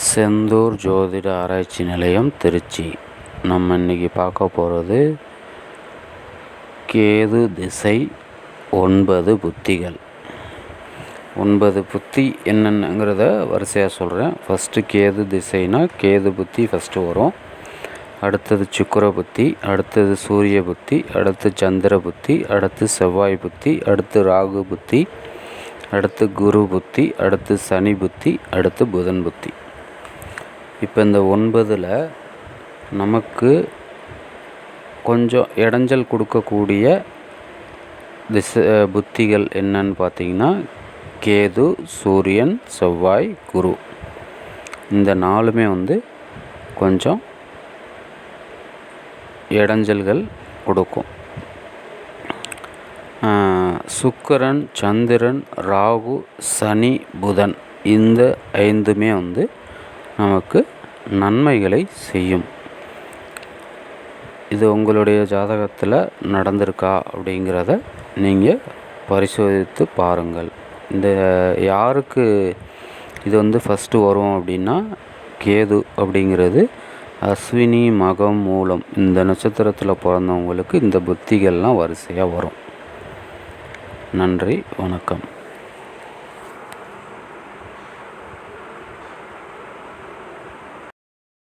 செந்தூர் ஜோதிட ஆராய்ச்சி நிலையம் திருச்சி. நம்ம இன்றைக்கி பார்க்க போகிறது கேது திசை 9 புத்திகள். 9 புத்தி என்னென்னங்கிறத வரிசையாக சொல்கிறேன். ஃபஸ்ட்டு கேது திசைனா கேது புத்தி ஃபஸ்ட்டு வரும். அடுத்தது சுக்கிர புத்தி, அடுத்தது சூரிய புத்தி, அடுத்து சந்திர புத்தி, அடுத்து செவ்வாய் புத்தி, அடுத்து ராகு புத்தி, அடுத்து குரு புத்தி, அடுத்து சனி புத்தி, அடுத்து புதன் புத்தி. இப்போ இந்த 9ல் நமக்கு கொஞ்சம் இடைஞ்சல் கொடுக்கக்கூடிய புத்திகள் என்னன்னு பார்த்திங்கன்னா கேது, சூரியன், செவ்வாய், குரு. இந்த 4மே கொஞ்சம் இடைஞ்சல்கள் கொடுக்கும். சுக்கிரன், சந்திரன், ராகு, சனி, புதன் இந்த 5மே நமக்கு நன்மைகளை செய்யும். இது உங்களுடைய ஜாதகத்தில் நடந்திருக்கா அப்படிங்கிறத நீங்கள் பரிசோதித்து பாருங்கள். இந்த யாருக்கு இது ஃபஸ்ட்டு வரும் அப்படின்னா கேது அப்படிங்கிறது அஸ்வினி, மகம், மூலம் இந்த நட்சத்திரத்தில் பிறந்தவங்களுக்கு இந்த புத்திகள்லாம் வரிசையாக வரும். நன்றி, வணக்கம்.